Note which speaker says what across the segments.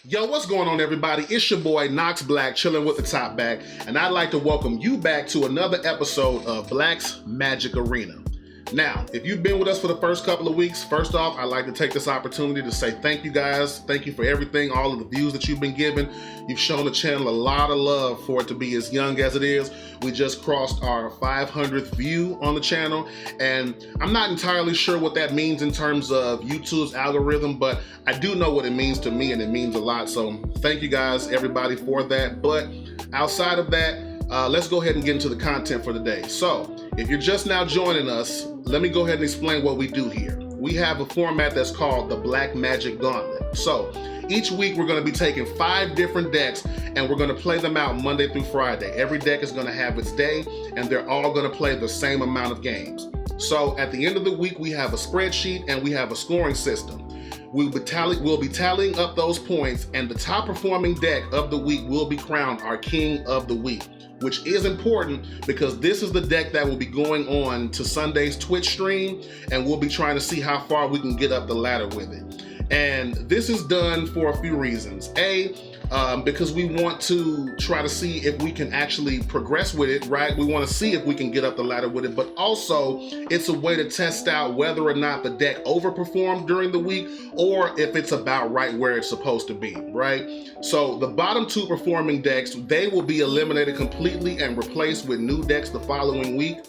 Speaker 1: Yo, what's going on, everybody? It's your boy Knox Black, chilling with the top back, and I'd like to welcome you back to another episode of Black's Magic Arena. Now, if you've been with us for the first couple of weeks, first off, I'd like to take this opportunity to say thank you guys. Thank you for everything, all of the views that you've been giving. You've shown the channel a lot of love for it to be as young as it is. We just crossed our 500th view on the channel, and I'm not entirely sure what that means in terms of YouTube's algorithm, but I do know what it means to me, and it means a lot. So thank you guys, everybody, for that. But outside of that, let's go ahead and get into the content for today. So if you're just now joining us, let me go ahead and explain what we do here. We have a format that's called the Black Magic Gauntlet. So each week we're going to be taking 5 different decks and we're going to play them out Monday through Friday. Every deck is going to have its day and they're all going to play the same amount of games. So at the end of the week, we have a spreadsheet and we have a scoring system. We'll be tallying up those points, and the top performing deck of the week will be crowned our King of the Week, which is important because this is the deck that will be going on to Sunday's Twitch stream, and we'll be trying to see how far we can get up the ladder with it. And this is done for a few reasons. Because we want to try to see if we can actually progress with it, right? We want to see if we can get up the ladder with it, but also it's a way to test out whether or not the deck overperformed during the week or if it's about right where it's supposed to be, right? So the bottom 2 performing decks, they will be eliminated completely and replaced with new decks the following week.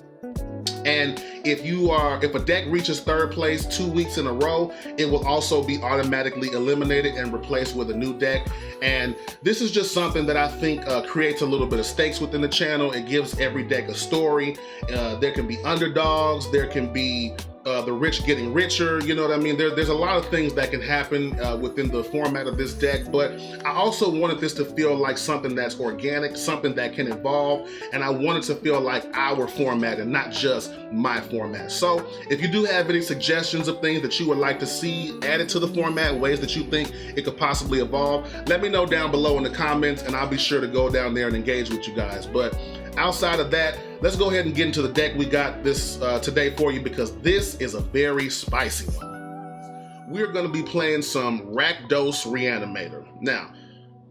Speaker 1: And if a deck reaches 3rd place 2 weeks in a row, it will also be automatically eliminated and replaced with a new deck. And this is just something that I think creates a little bit of stakes within the channel. It gives every deck a story. There can be underdogs, there can be the rich getting richer, you know what I mean? There's a lot of things that can happen within the format of this deck, but I also wanted this to feel like something that's organic, something that can evolve, and I wanted to feel like our format and not just my format. So if you do have any suggestions of things that you would like to see added to the format, ways that you think it could possibly evolve, let me know down below in the comments, and I'll be sure to go down there and engage with you guys. But outside of that, let's go ahead and get into the deck we got this today for you, because this is a very spicy one. We're going to be playing some Rakdos Reanimator. Now,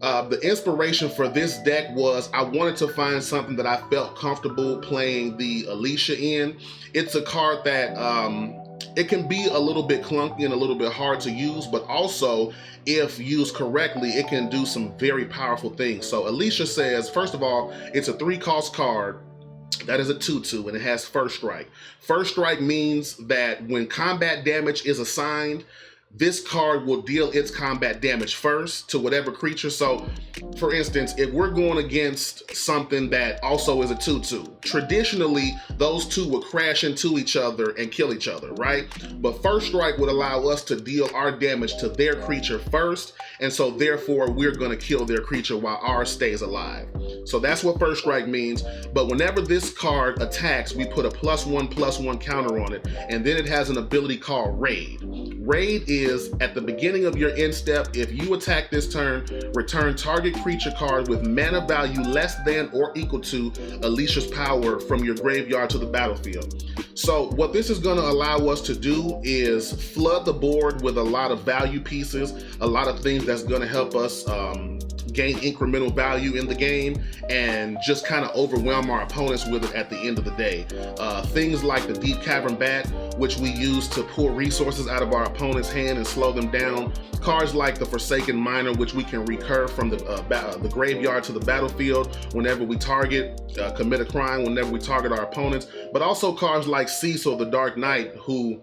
Speaker 1: the inspiration for this deck was I wanted to find something that I felt comfortable playing the Alicia in. It's a card that it can be a little bit clunky and a little bit hard to use, but also if used correctly, it can do some very powerful things. So Alicia says, first of all, it's a 3-cost card. That is a 2/2, and it has First Strike. First Strike means that when combat damage is assigned, this card will deal its combat damage first to whatever creature. So, for instance, if we're going against something that also is a 2/2, traditionally, those two would crash into each other and kill each other, right? But First Strike would allow us to deal our damage to their creature first, and so therefore, we're going to kill their creature while ours stays alive. So that's what First Strike means. But whenever this card attacks, we put a +1/+1 counter on it, and then it has an ability called Raid. Raid is at the beginning of your end step. If you attack this turn, return target creature card with mana value less than or equal to Alicia's power from your graveyard to the battlefield. So what this is going to allow us to do is flood the board with a lot of value pieces, a lot of things that's going to help us gain incremental value in the game and just kind of overwhelm our opponents with it at the end of the day. Things like the Deep Cavern Bat, which we use to pull resources out of our opponent's hand and slow them down. Cards like the Forsaken Miner, which we can recur from the graveyard to the battlefield whenever we commit a crime, whenever we target our opponents. But also cards like Cecil the Dark Knight, who,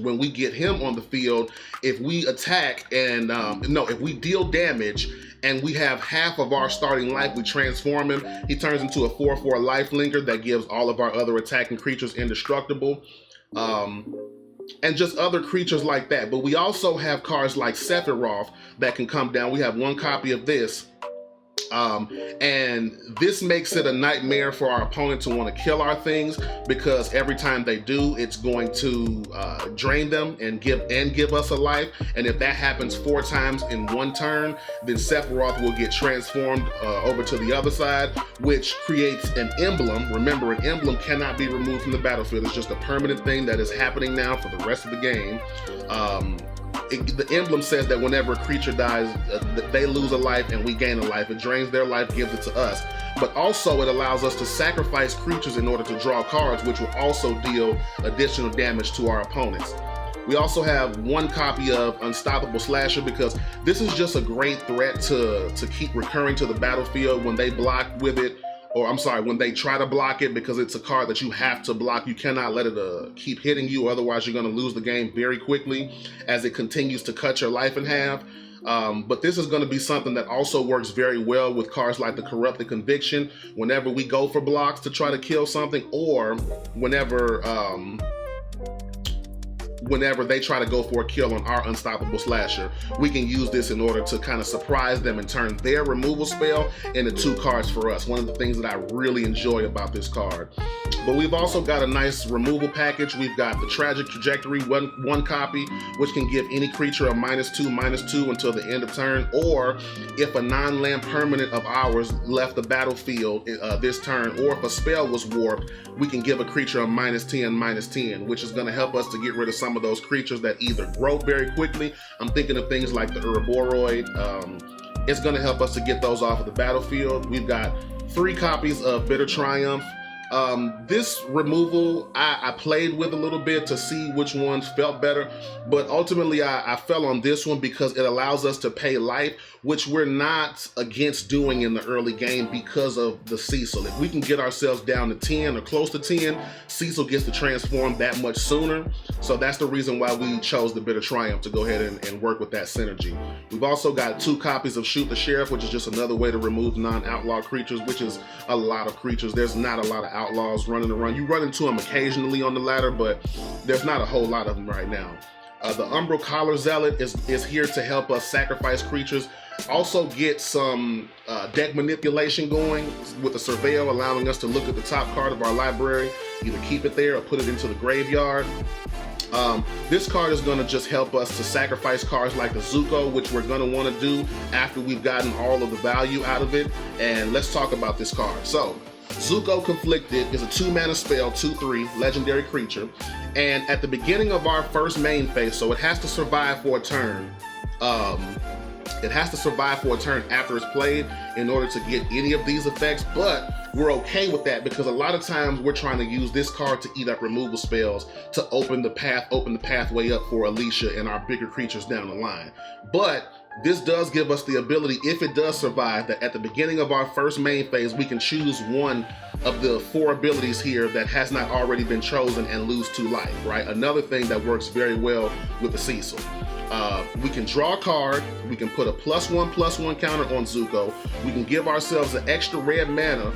Speaker 1: when we get him on the field, if we attack and if we deal damage and we have half of our starting life, we transform him. He turns into a 4/4 lifelinker that gives all of our other attacking creatures indestructible. And just other creatures like that. But we also have cards like Sephiroth that can come down. We have 1 copy of this. And this makes it a nightmare for our opponent to want to kill our things, because every time they do, it's going to drain them and give us a life. And if that happens 4 times in 1 turn, then Sephiroth will get transformed over to the other side, which creates an emblem. Remember, an emblem cannot be removed from the battlefield. It's just a permanent thing that is happening now for the rest of the game. the emblem says that whenever a creature dies, they lose a life and we gain a life. It drains their life, gives it to us. But also it allows us to sacrifice creatures in order to draw cards, which will also deal additional damage to our opponents. We also have one copy of Unstoppable Slasher because this is just a great threat to keep recurring to the battlefield when they block with it, or I'm sorry, when they try to block it, because it's a card that you have to block. You cannot let it keep hitting you, otherwise you're going to lose the game very quickly as it continues to cut your life in half. But this is going to be something that also works very well with cards like the Corrupted Conviction whenever we go for blocks to try to kill something, or whenever they try to go for a kill on our Unstoppable Slasher. We can use this in order to kind of surprise them and turn their removal spell into 2 cards for us. One of the things that I really enjoy about this card. But we've also got a nice removal package. We've got the Tragic Trajectory, one copy, which can give any creature a -2/-2 until the end of turn, or if a non-land permanent of ours left the battlefield this turn, or if a spell was warped, we can give a creature a -10/-10, which is going to help us to get rid of some of those creatures that either grow very quickly. I'm thinking of things like the Urboroid. It's going to help us to get those off of the battlefield. We've got 3 copies of Bitter Triumph. This removal I played with a little bit to see which ones felt better, but ultimately I fell on this one because it allows us to pay life, which we're not against doing in the early game because of the Cecil. If we can get ourselves down to 10 or close to 10, Cecil gets to transform that much sooner. So that's the reason why we chose the Bitter Triumph, to go ahead and work with that synergy. We've also got 2 copies of Shoot the Sheriff, which is just another way to remove non-outlaw creatures, which is a lot of creatures. There's not a lot of outlaws running around. You run into them occasionally on the ladder, but there's not a whole lot of them right now. The Umbral Collar Zealot is here to help us sacrifice creatures. Also get some deck manipulation going with the Surveil, allowing us to look at the top card of our library, either keep it there or put it into the graveyard. This card is going to just help us to sacrifice cards like the Zuko, which we're going to want to do after we've gotten all of the value out of it. And let's talk about this card. So, Zuko Conflicted is a 2-mana spell, 2/3, legendary creature. And at the beginning of our first main phase, so it has to survive for a turn. It has to survive for a turn after it's played in order to get any of these effects, but we're okay with that because a lot of times we're trying to use this card to eat up removal spells to open the pathway up for Alicia and our bigger creatures down the line. But this does give us the ability, if it does survive, that at the beginning of our first main phase, we can choose one of the 4 abilities here that has not already been chosen and lose 2 life, right? Another thing that works very well with the Cecil. We can draw a card, we can put a +1/+1 counter on Zuko, we can give ourselves an extra red mana,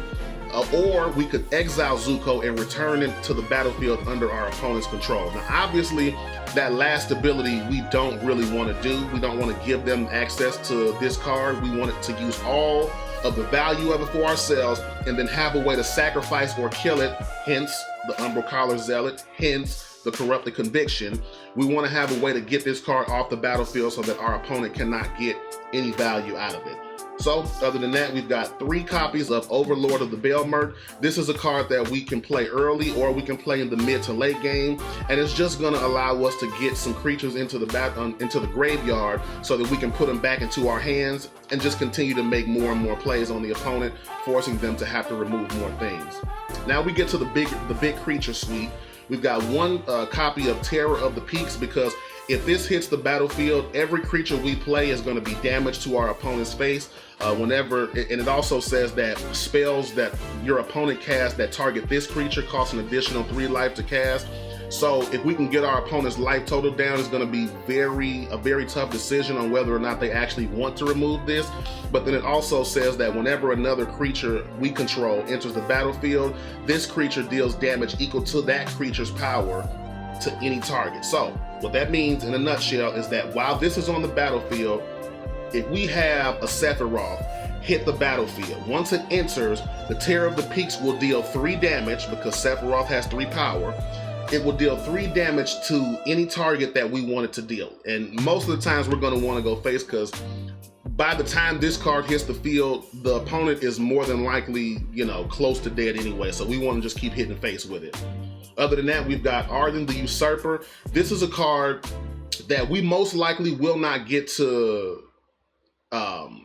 Speaker 1: or we could exile Zuko and return it to the battlefield under our opponent's control. Now obviously, that last ability we don't really want to do. We don't want to give them access to this card. We want it to use all of the value of it for ourselves and then have a way to sacrifice or kill it, hence the Umbral Collar Zealot, hence the Corrupted Conviction. We want to have a way to get this card off the battlefield so that our opponent cannot get any value out of it. So, other than that, we've got 3 copies of Overlord of the Belmurk. This is a card that we can play early or we can play in the mid to late game, and it's just going to allow us to get some creatures into the graveyard so that we can put them back into our hands and just continue to make more and more plays on the opponent, forcing them to have to remove more things. Now we get to the big creature suite. We've got 1 copy of Terror of the Peaks because if this hits the battlefield, every creature we play is going to be damaged to our opponent's face. And it also says that spells that your opponent casts that target this creature cost an additional 3 life to cast. So if we can get our opponent's life total down, it's going to be a very tough decision on whether or not they actually want to remove this. But then it also says that whenever another creature we control enters the battlefield, this creature deals damage equal to that creature's power to any target. So what that means in a nutshell is that while this is on the battlefield, if we have a Sephiroth hit the battlefield, once it enters, the Terror of the Peaks will deal 3 damage because Sephiroth has 3 power. It will deal 3 damage to any target that we want it to deal. And most of the times we're going to want to go face because by the time this card hits the field, the opponent is more than likely, close to dead anyway. So we want to just keep hitting face with it. Other than that, we've got Arden the Usurper. This is a card that we most likely will not get to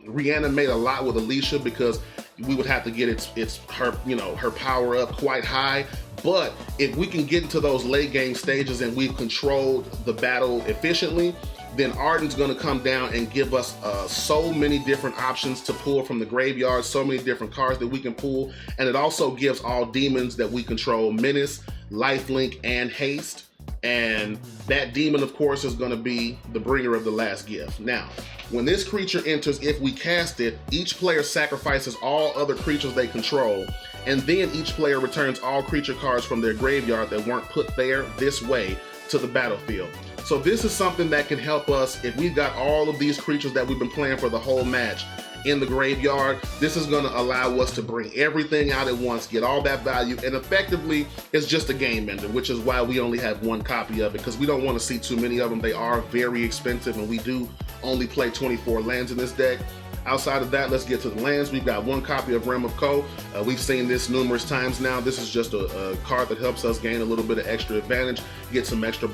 Speaker 1: reanimate a lot with Alicia, because we would have to get her power up quite high. But if we can get into those late game stages and we've controlled the battle efficiently, then Arden's going to come down and give us so many different options to pull from the graveyard, so many different cards that we can pull. And it also gives all demons that we control Menace, Lifelink, and Haste. And that demon, of course, is going to be the bringer of the last gift. Now, when this creature enters, if we cast it, each player sacrifices all other creatures they control, and then each player returns all creature cards from their graveyard that weren't put there this way to the battlefield. So this is something that can help us if we've got all of these creatures that we've been playing for the whole match in the graveyard. This is going to allow us to bring everything out at once, get all that value, and effectively it's just a game ender, which is why we only have one copy of it, because we don't want to see too many of them. They are very expensive, and we do only play 24 lands in this deck. Outside of that, let's get to the lands. We've got one copy of Realm of Ko. We've seen this numerous times now. This is just a card that helps us gain a little bit of extra advantage, get some extra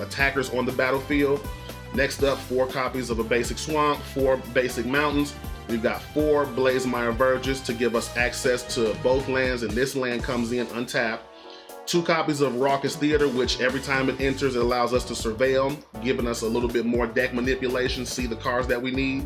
Speaker 1: attackers on the battlefield. Next up, 4 copies of a basic swamp, 4 basic mountains. We've got 4 Blazemire Verges to give us access to both lands, and this land comes in untapped. 2 copies of Raucous Theater, which every time it enters, it allows us to surveil, giving us a little bit more deck manipulation, see the cards that we need.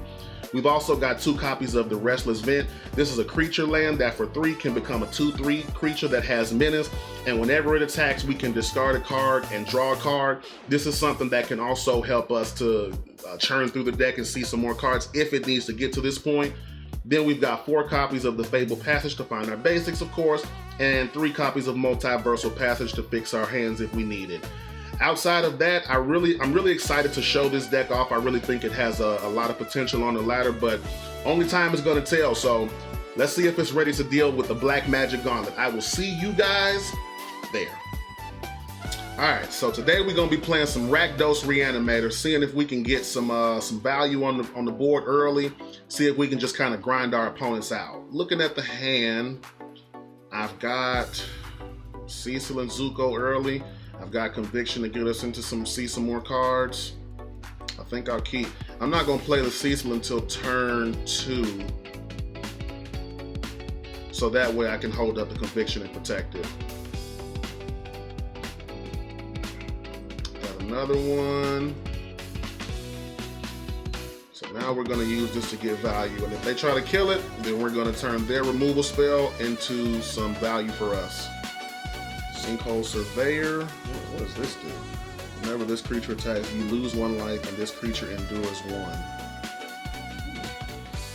Speaker 1: We've also got 2 copies of the Restless Vent. This is a creature land that for 3 can become a 2/3 creature that has menace, and whenever it attacks, we can discard a card and draw a card. This is something that can also help us to churn through the deck and see some more cards if it needs to get to this point. Then we've got 4 copies of the Fabled Passage to find our basics, of course, and 3 copies of Multiversal Passage to fix our hands if we need it. Outside of that, I'm really excited to show this deck off. I really think it has a lot of potential on the ladder, but only time is going to tell. So let's see if it's ready to deal with the Black Magic Gauntlet. I will see you guys there. All right, so today we're going to be playing some Rakdos Reanimator, seeing if we can get some value on the board early, see if we can just kind of grind our opponents out. Looking at the hand, I've got Cecil and Zuko early. I've got Conviction to get us into see some more cards. I think I'll keep. I'm not going to play the Cecil until turn 2, so that way I can hold up the Conviction and protect it. Got another one. So now we're going to use this to get value, and if they try to kill it, then we're going to turn their removal spell into some value for us. Sinkhole Surveyor. What does this do? Whenever this creature attacks, you lose 1 life, and this creature endures 1.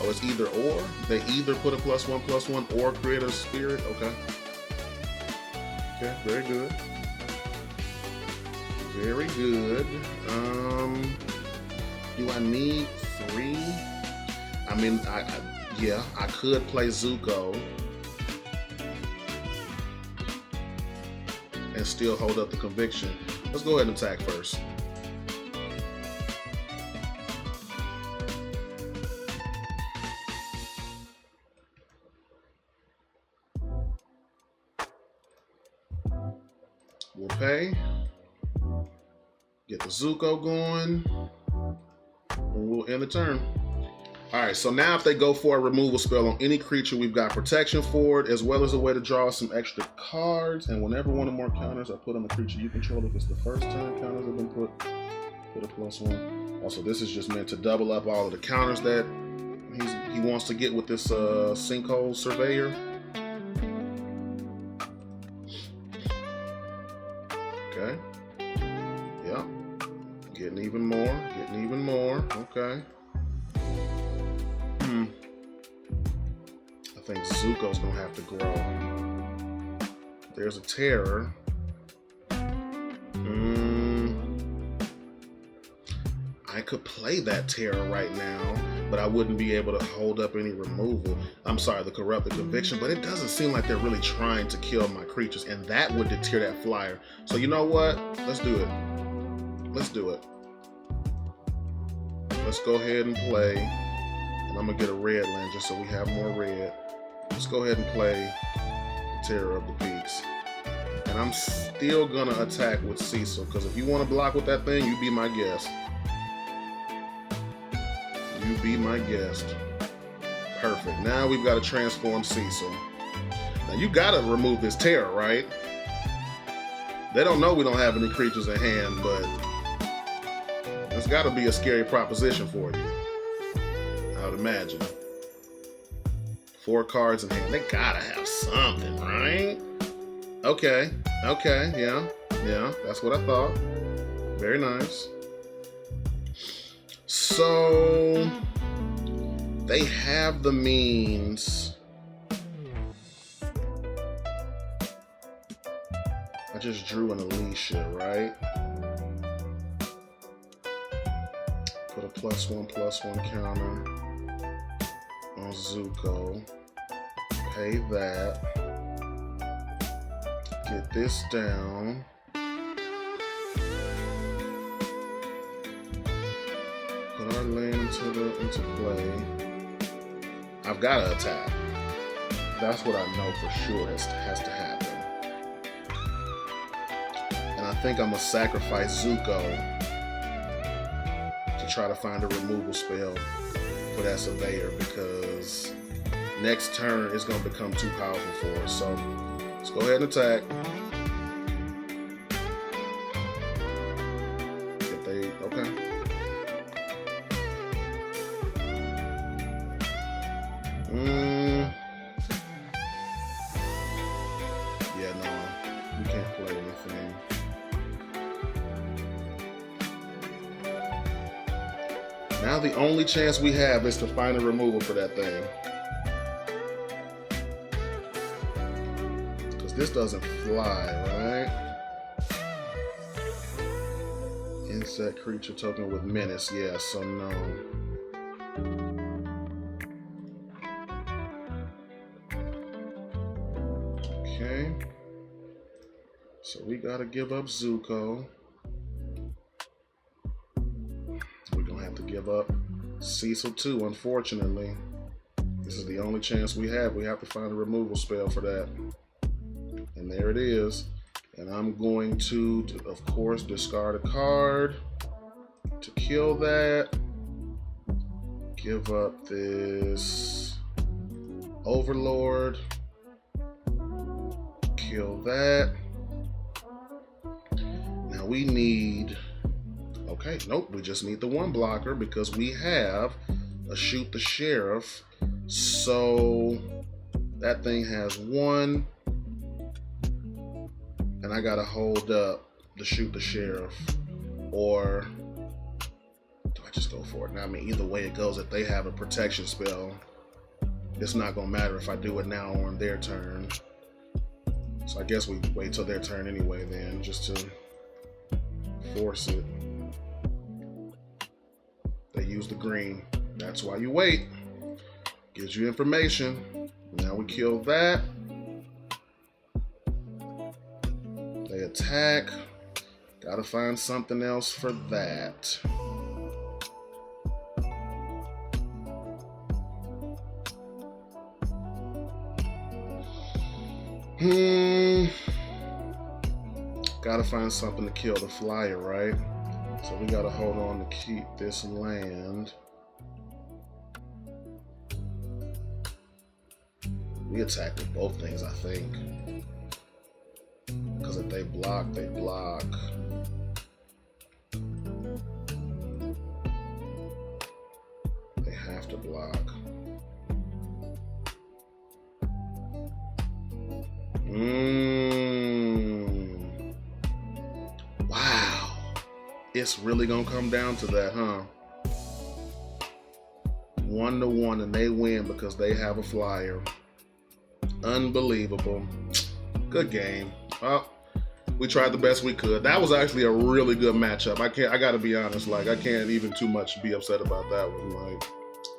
Speaker 1: Oh, it's either or? They either put a +1/+1 or create a spirit? Okay. Okay, very good. Very good. Do I need 3? I mean, yeah, I could play Zuko and still hold up the Conviction. Let's go ahead and attack first. We'll pay. Get the Zuko going. And we'll end the turn. Alright, so now if they go for a removal spell on any creature, we've got protection for it, as well as a way to draw some extra cards. And whenever one or more counters are put on the creature you control, if it's the first time counters have been put a +1. Also, this is just meant to double up all of the counters that he wants to get with this Sinkhole Surveyor. Okay. Yep. Getting even more. Okay. I think Zuko's gonna have to grow. There's a Terror. I could play that Terror right now, but I wouldn't be able to hold up any removal. I'm sorry, the Corrupted Conviction, but it doesn't seem like they're really trying to kill my creatures, and that would deter that flyer. So you know what? Let's do it. Let's do it. Let's go ahead and play. And I'm gonna get a red land just so we have more red. Let's go ahead and play the Terror of the Peaks. And And I'm still gonna attack with Cecil, because if you want to block with that thing, you be my guest. You be my guest. Perfect. Now we've got to transform Cecil. Now you gotta remove this terror, right? They don't know we don't have any creatures in hand, but it's gotta be a scary proposition for you, I would imagine. 4 cards in hand. They gotta have something, right? Okay, yeah, that's what I thought. Very nice. So they have the means. I just drew an Alicia, right? Put a +1/+1 counter on Zuko. Pay that. Get this down. Put our land into play. I've got to attack. That's what I know for sure has to happen. And I think I'm going to sacrifice Zuko to try to find a removal spell for that Surveyor, because next turn it's going to become too powerful for us. So let's go ahead and attack. If they, okay. Yeah, no, we can't play anything. Now the only chance we have is to find a removal for that thing. Because this doesn't fly, right? Insect creature token with menace, yeah, so no. Okay. So we gotta give up Zuko. We're gonna have to give up Cecil too, unfortunately. This is the only chance we have. We have to find a removal spell for that. And there it is. And I'm going to of course, discard a card to kill that. Give up this Overlord. Kill that. Now we need, okay, nope, we just need the 1 blocker because we have a Shoot the Sheriff. So that thing has 1, and I gotta hold up the Shoot the Sheriff, or do I just go for it? Now, I mean, either way it goes, if they have a protection spell, it's not gonna matter if I do it now or on their turn. So I guess we wait till their turn anyway then, just to force it. They use the green. That's why you wait. Gives you information. Now we kill that. They attack. Gotta find something else for that. Gotta find something to kill the flyer, right? So we gotta hold on to keep this land. We attack with both things, I think. Because if they block, they block. They have to block. Wow. It's really gonna come down to that, huh? 1-1 and they win because they have a flyer. Unbelievable. Good game. Well, we tried the best we could. That was actually a really good matchup. I gotta be honest, like I can't even too much be upset about that one. Like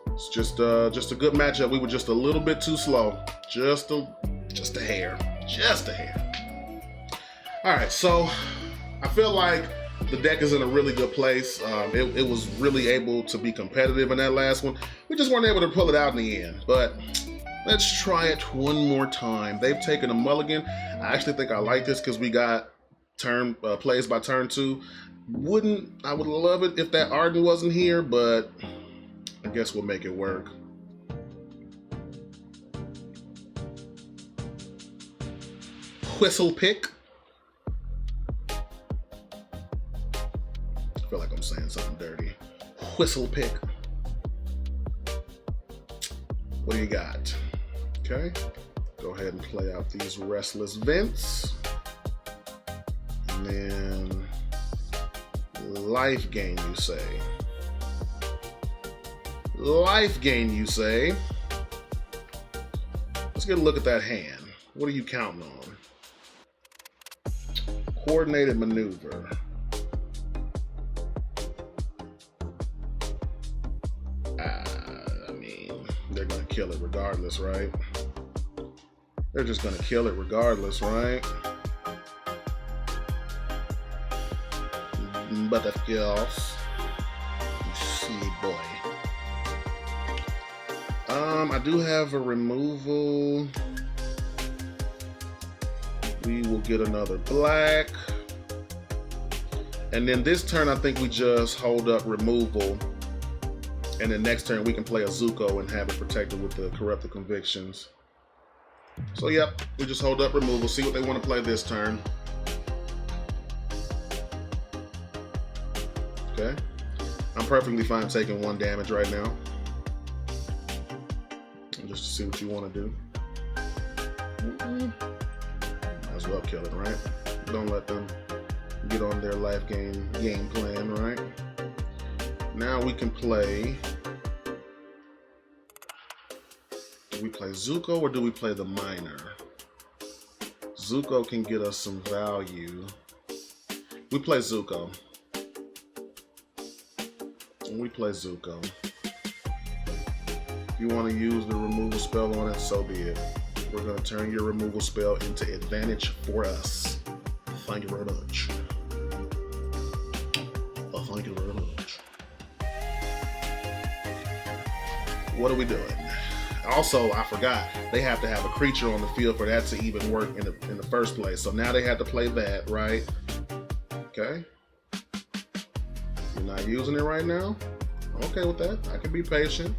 Speaker 1: it's just a good matchup. We were just a little bit too slow. Just a hair. Just a hair. All right, so I feel like the deck is in a really good place. It was really able to be competitive in that last one. We just weren't able to pull it out in the end, but Let's try it one more time. They've taken a mulligan. I actually think I like this because we got turn plays by turn 2. I would love it if that Arden wasn't here, but I guess we'll make it work. Whistle pick. I feel like I'm saying something dirty. Whistle pick. What do you got? Okay, go ahead and play out these Restless Vents. And then life gain, you say. Life gain, you say. Let's get a look at that hand. What are you counting on? Coordinated maneuver. I mean, they're gonna kill it regardless, right? They're just gonna kill it regardless, right? Butterflies. See, boy. I do have a removal. We will get another black. And then this turn, I think we just hold up removal. And then next turn, we can play a Zuko and have it protected with the Corrupted Convictions. So, yep, we just hold up removal, see what they want to play this turn. Okay. I'm perfectly fine taking 1 damage right now. Just to see what you want to do. Might as well kill it, right? Don't let them get on their life game plan, right? Now we can play. Do we play Zuko or do we play the Miner? Zuko can get us some value. We play Zuko. We play Zuko. If you want to use the removal spell on it, so be it. We're going to turn your removal spell into advantage for us. Thank you very much. Oh, thank you very much. What are we doing? Also, I forgot, they have to have a creature on the field for that to even work in the first place. So now they have to play that, right? Okay. You're not using it right now? I'm okay with that. I can be patient.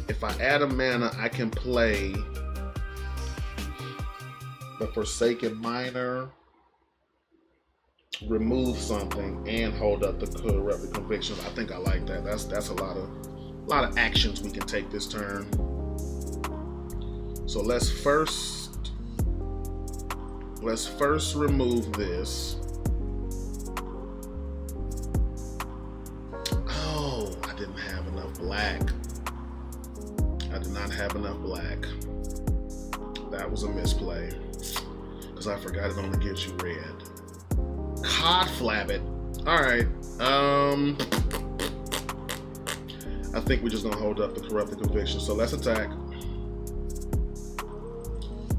Speaker 1: If I add a mana, I can play the Forsaken Miner, remove something, and hold up the Corrupted Convictions. I think I like that. That's a lot of actions we can take this turn. So let's first remove this. Oh, I didn't have enough black. I did not have enough black. That was a misplay because I forgot it only gives you red. Cod Flabbit. All right. I think we're just gonna hold up the Corrupted Conviction. So let's attack.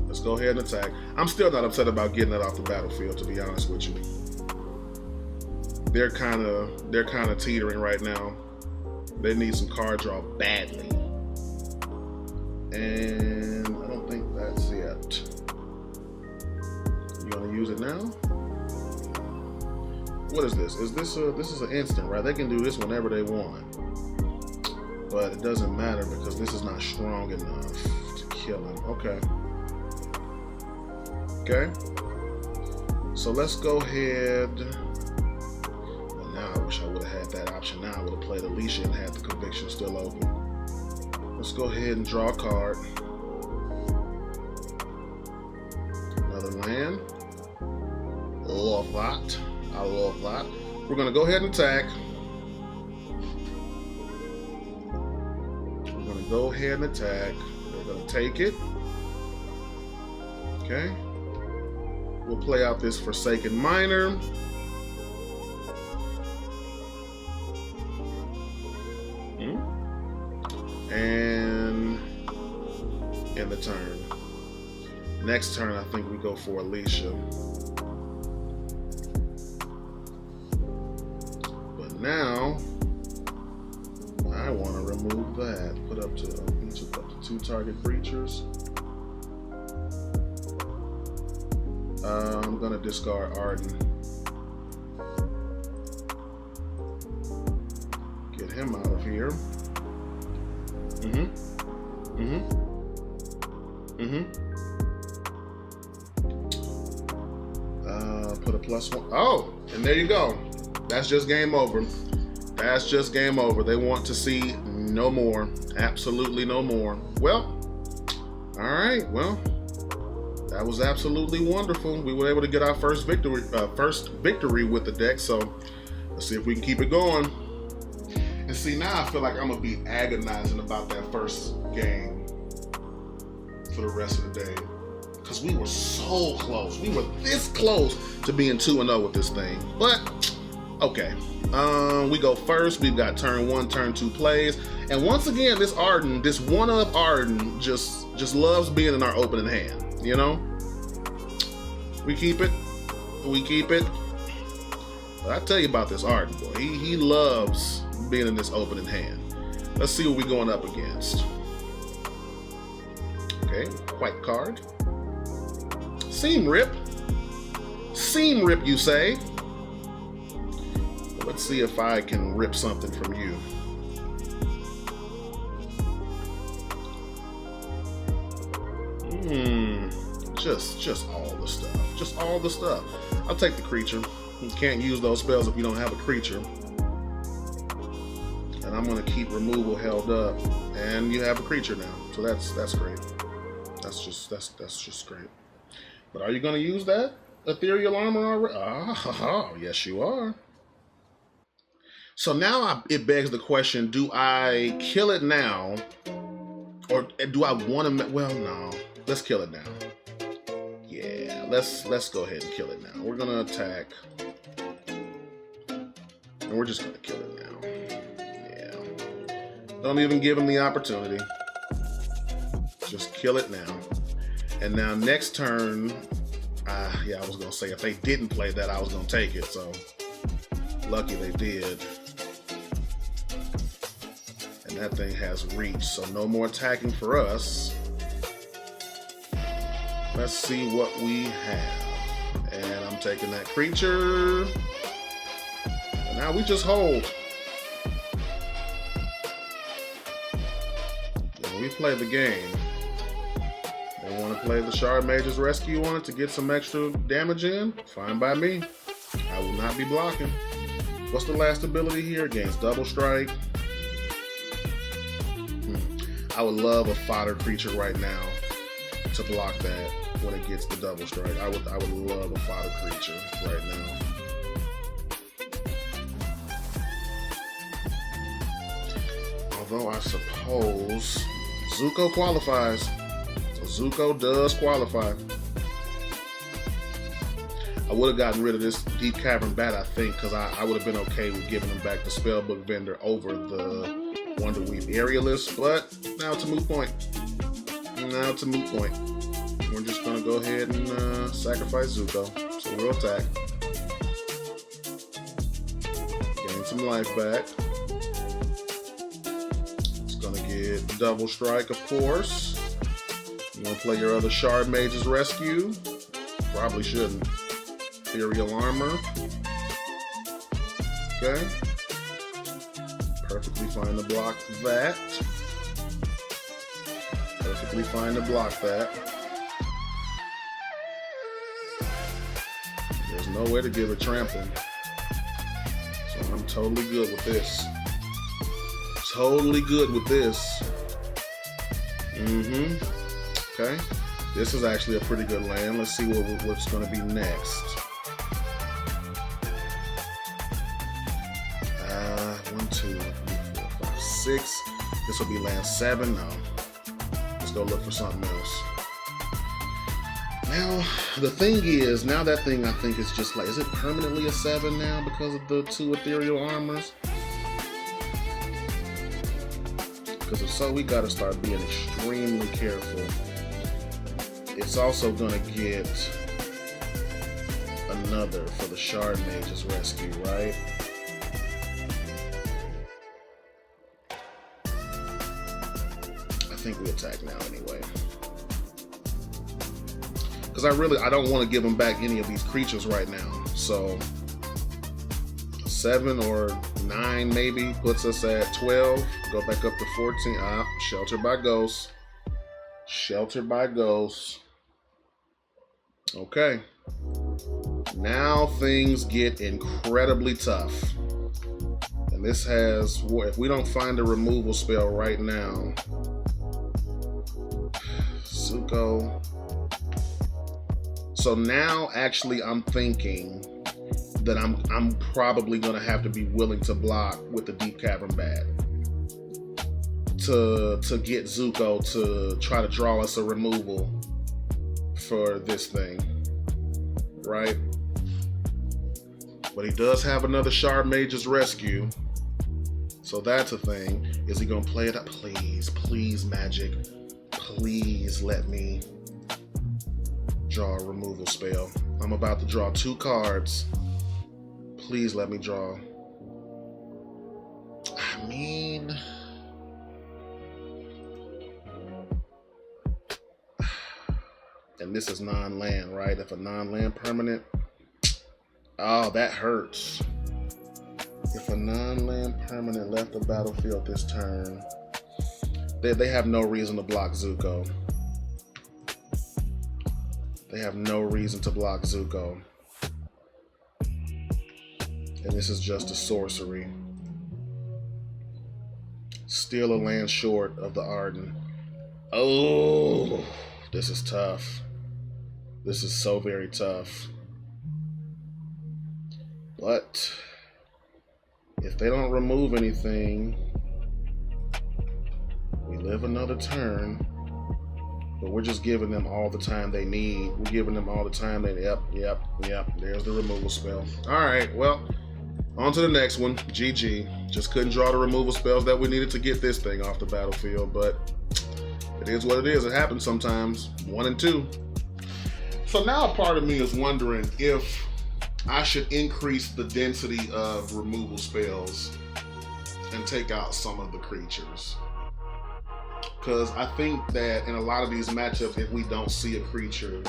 Speaker 1: Let's go ahead and attack. I'm still not upset about getting it off the battlefield, to be honest with you. They're kind of teetering right now. They need some card draw badly. And I don't think that's it. You gonna use it now? What is this? This is an instant, right? They can do this whenever they want. But it doesn't matter because this is not strong enough to kill him. Okay. Okay. So let's go ahead. Well, now I wish I would have had that option. Now I would have played Alicia and had the Conviction still open. Let's go ahead and draw a card. Another land. Love that. I love that. We're going to go ahead and attack. We're going to go ahead and attack. We're going to take it. Okay. We'll play out this Forsaken Miner. And end the turn. Next turn, I think we go for Alicia. But now, want to remove that. Put up to each of up to 2 target creatures. I'm gonna discard Arden. Get him out of here. Put a +1. Oh, and there you go. That's just game over. That's just game over. They want to see no more. Absolutely no more. Well, all right. Well, that was absolutely wonderful. We were able to get our first victory with the deck. So let's see if we can keep it going. And see, now I feel like I'm gonna be agonizing about that first game for the rest of the day, because we were so close. We were this close to being 2-0 with this thing. But okay, we go first. We've got turn 1, turn 2 plays, and once again, this Arden, this one-up Arden, just loves being in our opening hand. You know, we keep it. We keep it. But I tell you about this Arden boy. He loves being in this opening hand. Let's see what we're going up against. Okay, white card. Seam Rip. Seam Rip, you say? Let's see if I can rip something from you. Just all the stuff. Just all the stuff. I'll take the creature. You can't use those spells if you don't have a creature. And I'm gonna keep removal held up. And you have a creature now. So that's great. That's just great. But are you gonna use that ethereal armor already? Oh, yes you are. So now it begs the question, do I kill it now? Or do I want to, well, no. Let's kill it now. Yeah, let's go ahead and kill it now. We're gonna attack. And we're just gonna kill it now. Yeah. Don't even give him the opportunity. Just kill it now. And now next turn, yeah, I was gonna say if they didn't play that, I was gonna take it. So lucky they did. And that thing has reach, so no more attacking for us. Let's see what we have. And I'm taking that creature. And now we just hold. When we play the game, they want to play the Shard Mage's Rescue on it to get some extra damage in. Fine by me. I will not be blocking. What's the last ability here? Against Double Strike. I would love a fodder creature right now to block that when it gets the Double Strike. I would love a fodder creature right now. Although I suppose Zuko qualifies. So Zuko does qualify. I would have gotten rid of this Deep Cavern Bat, I think, because I would have been okay with giving him back the Spellbook Vendor over the Wonderweave Aerialist, but now it's a moot point. Now it's a moot point. We're just going to go ahead and sacrifice Zuko. So we'll attack. Gain some life back. It's going to get Double Strike, of course. You want to play your other Shard Mage's Rescue? Probably shouldn't. Ethereal Armor. Okay. Perfectly fine to block that. Perfectly fine to block that. There's no way to give it trample. So I'm totally good with this. Totally good with this. Okay. This is actually a pretty good land. Let's see what's going to be next. 1, 2, 3, 4, 5, 6. This will be land 7. No. Let's go look for something else. Now, the thing is, now that thing I think is just like, is it permanently a 7 now because of the 2 ethereal armors? Because if so, we got to start being extremely careful. It's also going to get another for the Shard Mage's Rescue, right? think we attack now anyway. Because I don't want to give him back any of these creatures right now. So 7 or 9 maybe puts us at 12. Go back up to 14. Sheltered by Ghosts. Sheltered by Ghosts. Okay. Now things get incredibly tough. And this has, if we don't find a removal spell right now, Zuko. So now actually I'm thinking that I'm probably gonna have to be willing to block with the Deep Cavern Bat to get Zuko to try to draw us a removal for this thing, right? But he does have another Shard Mage's Rescue, so that's a thing. Is he gonna play it up? Please, please, Magic, please let me draw a removal spell. I'm about to draw 2 cards. Please let me draw. I mean, and this is non-land, right? If a non-land permanent, oh, that hurts. If a non-land permanent left the battlefield this turn, they have no reason to block Zuko. They have no reason to block Zuko. And this is just a sorcery. Still a land short of the Arden. Oh, this is tough. This is so very tough. But if they don't remove anything, we live another turn. But we're just giving them all the time they need. We're giving them all the time they, yep. There's the removal spell. All right, well, on to the next one. GG. Just couldn't draw the removal spells that we needed to get this thing off the battlefield, but it is what it is. It happens sometimes. 1 and 2. So now a part of me is wondering if I should increase the density of removal spells and take out some of the creatures. Because I think that in a lot of these matchups, if we don't see a creature,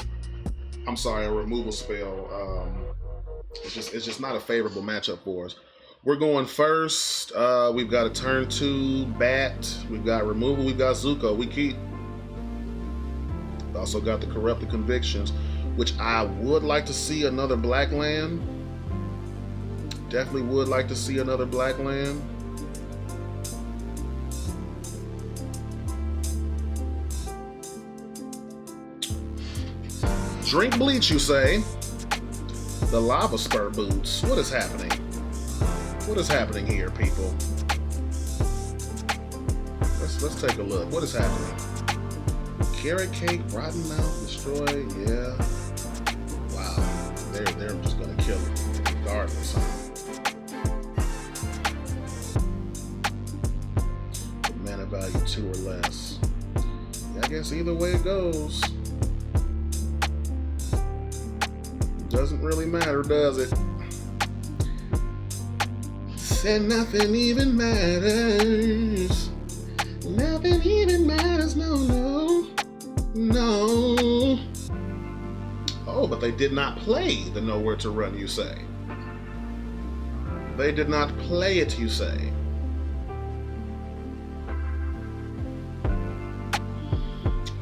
Speaker 1: a removal spell, it's just not a favorable matchup for us. We're going first. We've got a turn 2 bat. We've got removal. We've got Zuko. We keep. Also got the Corrupted Convictions, which I would like to see another black land. Definitely would like to see another black land. Drink bleach, you say? The lava spur boots. What is happening? What is happening here, people? Let's take a look. What is happening? Carrot cake, rotten mouth, destroy. Yeah. Wow. They're just gonna kill it regardless. Mana value 2 or less. Yeah, I guess either way it goes. Doesn't really matter, does it? Said nothing even matters. Nothing even matters, no. Oh, but they did not play the Nowhere to Run, you say? They did not play it, you say?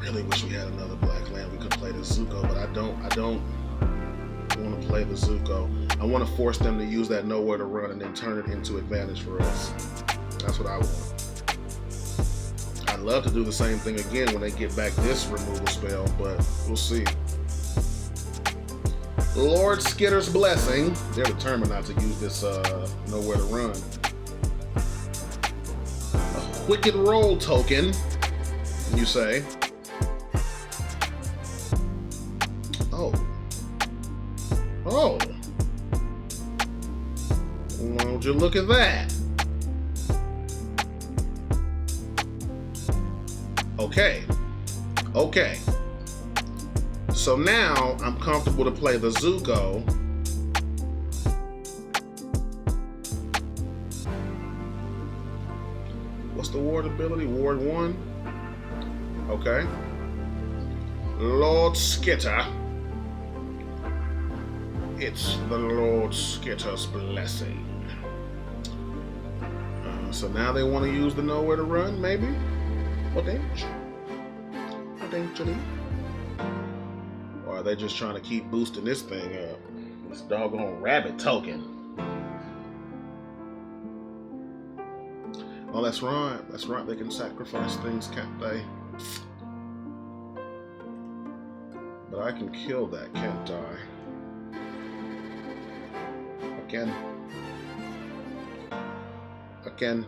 Speaker 1: Really wish we had another black land we could play the Zuko, but I don't want to play the Zuko. I want to force them to use that Nowhere to Run and then turn it into advantage for us. That's what I want. I'd love to do the same thing again when they get back this removal spell, but we'll see. Lord Skitter's Blessing. They're determined not to use this Nowhere to Run. A Wicked Roll token, you say? Oh. Won't you look at that? Okay. So now I'm comfortable to play the Zuko. What's the ward ability? Ward 1? Okay. Lord Skitter. It's the Lord Skitter's blessing. So now they want to use the Nowhere to Run, maybe? Potentially. Or are they just trying to keep boosting this thing up? This doggone rabbit token. Oh, that's right. That's right. They can sacrifice things, can't they? But I can kill that, can't I? I can.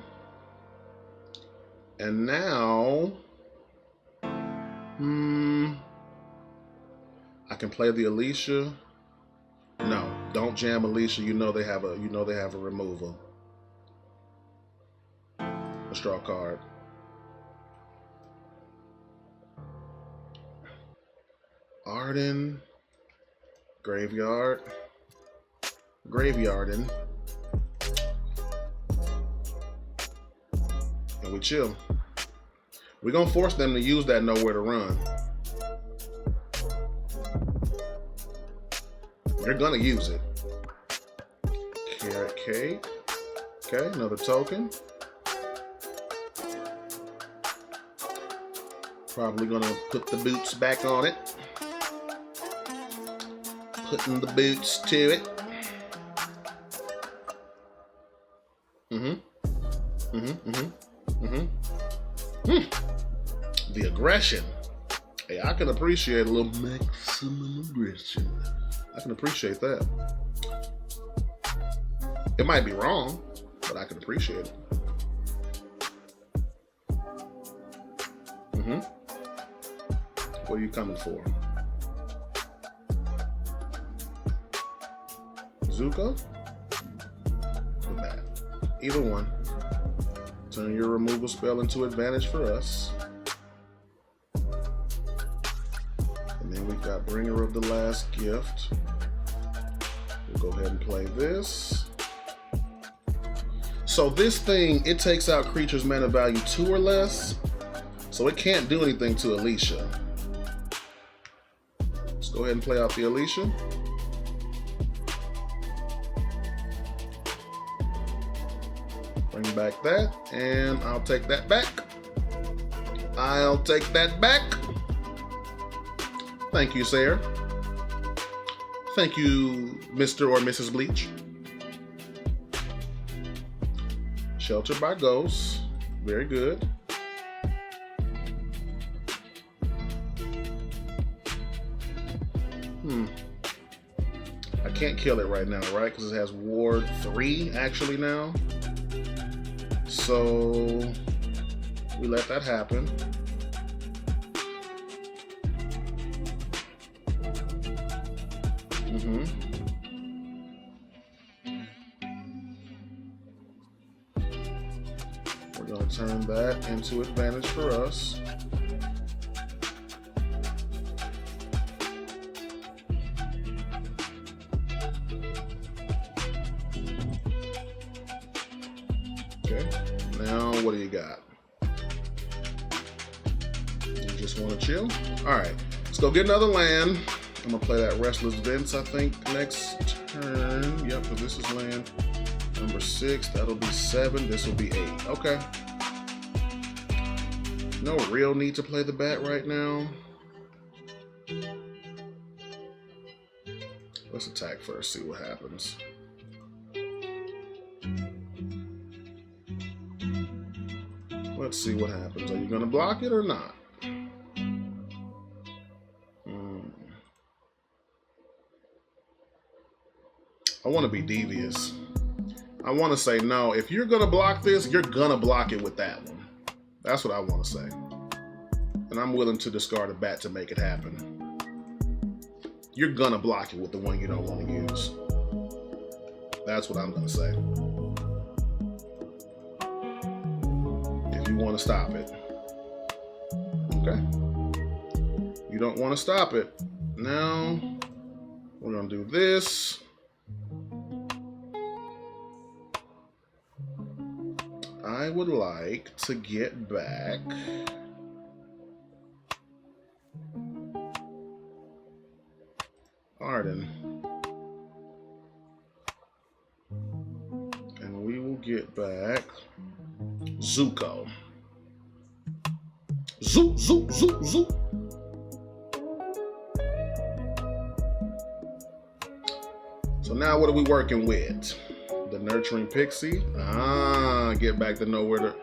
Speaker 1: And now, I can play the Alicia. No, don't jam Alicia. You know they have a removal. Let's draw a card. Arden, graveyarding. And we chill. We're gonna force them to use that Nowhere to Run. They're gonna use it. Carrot cake. Okay, another token. Probably gonna put the boots back on it. Putting the boots to it. The aggression. Hey, I can appreciate a little maximum aggression. I can appreciate that. It might be wrong, but I can appreciate it. What are you coming for? Zuko? Or that? Either one. Turn your removal spell into advantage for us. And then we've got Bringer of the Last Gift. We'll go ahead and play this. So this thing, it takes out creatures' mana value 2 or less. So it can't do anything to Alicia. Let's go ahead and play out the Alicia. Bring back that, and I'll take that back. I'll take that back. Thank you, Sarah. Thank you, Mr. or Mrs. Bleach. Sheltered by Ghosts. Very good. I can't kill it right now, right? Because it has Ward 3 actually now. So we let that happen. We're going to turn that into advantage for us. Okay, now what do you got? You just want to chill? Alright, let's go get another land. I'm going to play that Restless Vince, I think, next turn. Yep, because this is land number 6. That'll be 7. This will be 8. Okay. No real need to play the bat right now. Let's attack first, see what happens. Let's see what happens. Are you going to block it or not? I want to be devious. I want to say, no, if you're going to block this, you're going to block it with that one. That's what I want to say. And I'm willing to discard a bat to make it happen. You're going to block it with the one you don't want to use. That's what I'm going to say. If you want to stop it. Okay. You don't want to stop it. Now, we're going to do this. I would like to get back Arden. And we will get back Zuko. Zoop, zoop, zoop, zoop. So now what are we working with? The Nurturing Pixie. Get back to nowhere to...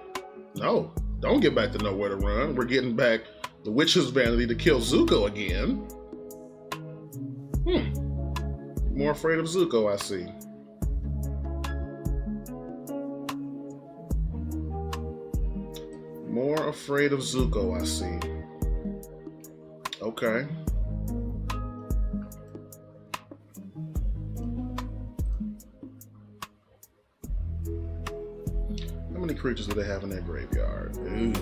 Speaker 1: No, don't get back to nowhere to run. We're getting back the Witch's Vanity to kill Zuko again. More afraid of Zuko, I see. More afraid of Zuko, I see. Okay. How many creatures do they have in their graveyard? Ooh.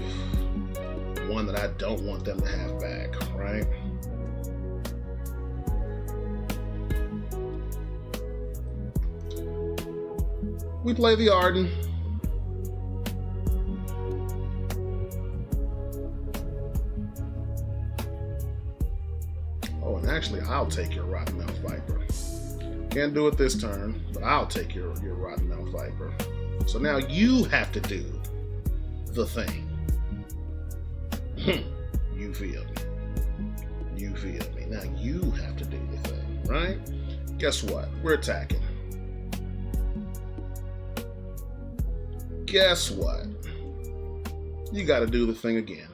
Speaker 1: One that I don't want them to have back, right? We play the Arden. Oh, and actually, I'll take your Rotten Mouth Viper. Can't do it this turn, but I'll take your Rotten Mouth Viper. So now you have to do the thing. You feel me? You feel me? Now you have to do the thing, right? Guess what? We're attacking. Guess what? You got to do the thing again.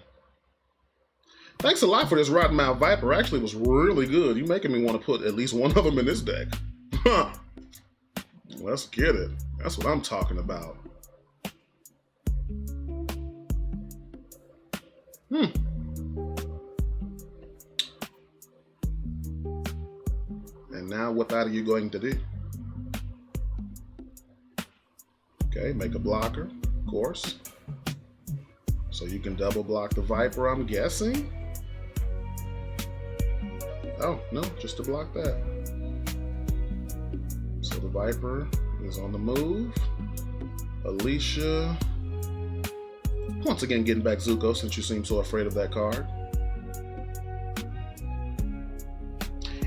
Speaker 1: Thanks a lot for this Rotten Mouth Viper. Actually, it was really good. You're making me want to put at least one of them in this deck. Let's get it. That's what I'm talking about. And now what are you going to do? Okay, make a blocker, of course. So you can double block the Viper, I'm guessing. Oh, no, just to block that. So the Viper is on the move. Alicia. Once again, getting back Zuko since you seem so afraid of that card.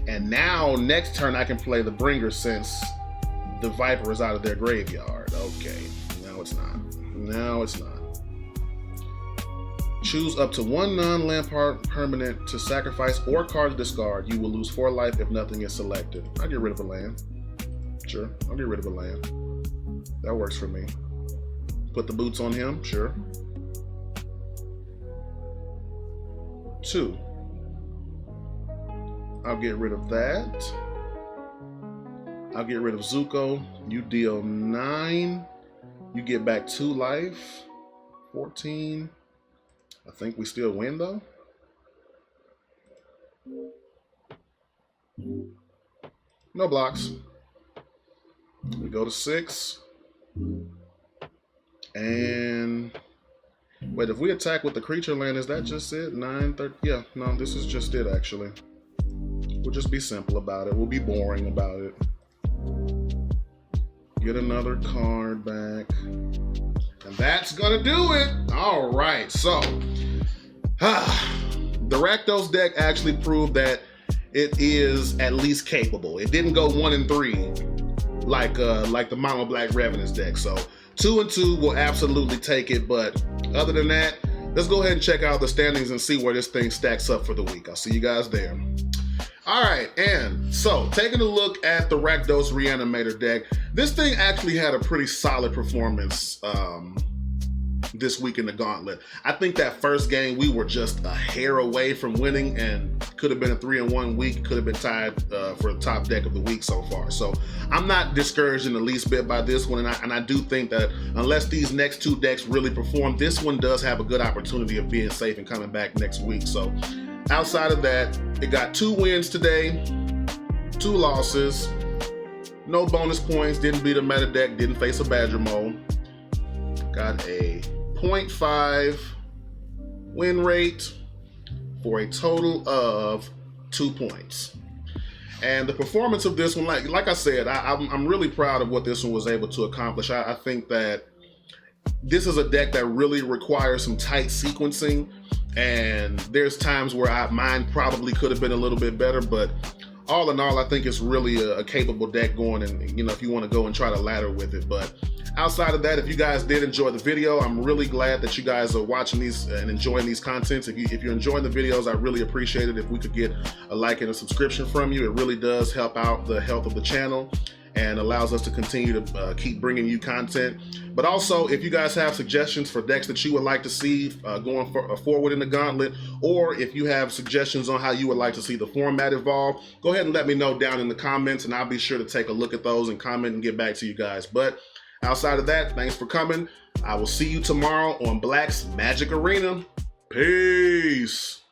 Speaker 1: And now, next turn, I can play the Bringer since the Viper is out of their graveyard. Okay, now it's not. Now it's not. Choose up to one non-land permanent to sacrifice or card to discard. You will lose 4 life if nothing is selected. I'll get rid of a land. Sure, I'll get rid of a land. That works for me. Put the boots on him, sure. 2. I'll get rid of that. I'll get rid of Zuko. You deal 9. You get back 2 life. 14. I think we still win though. No blocks. We go to 6. And wait, if we attack with the creature land, is that just it? 9, 30? Yeah, no, this is just it actually. We'll just be simple about it. We'll be boring about it. Get another card back. And that's gonna do it. All right, so the Rakdos deck actually proved that it is at least capable. It didn't go 1 and 3 like the Mama Black Revenants deck. So 2 and 2 will absolutely take it. But other than that, let's go ahead and check out the standings and see where this thing stacks up for the week. I'll see you guys there. All right, and so taking a look at the Rakdos Reanimator deck, this thing actually had a pretty solid performance this week in the Gauntlet. I think that first game we were just a hair away from winning, and could have been a 3-1 week, could have been tied for the top deck of the week so far. So I'm not discouraged in the least bit by this one, and I do think that unless these next 2 decks really perform, this one does have a good opportunity of being safe and coming back next week. So outside of that, it got 2 wins today, 2 losses, no bonus points, didn't beat a meta deck, didn't face a Badger Mole. Got a 0.5 win rate for a total of 2 points. And the performance of this one, like I said, I'm really proud of what this one was able to accomplish. I think that this is a deck that really requires some tight sequencing, and there's times where mine probably could have been a little bit better, but all in all, I think it's really a capable deck going, and you know, if you want to go and try to ladder with it. But outside of that, if you guys did enjoy the video, I'm really glad that you guys are watching these and enjoying these contents. If you're enjoying the videos, I really appreciate it if we could get a like and a subscription from you. It really does help out the health of the channel and allows us to continue to keep bringing you content. But also, if you guys have suggestions for decks that you would like to see going forward in the Gauntlet, or if you have suggestions on how you would like to see the format evolve, go ahead and let me know down in the comments, and I'll be sure to take a look at those and comment and get back to you guys. But outside of that, thanks for coming. I will see you tomorrow on Black's Magic Arena. Peace.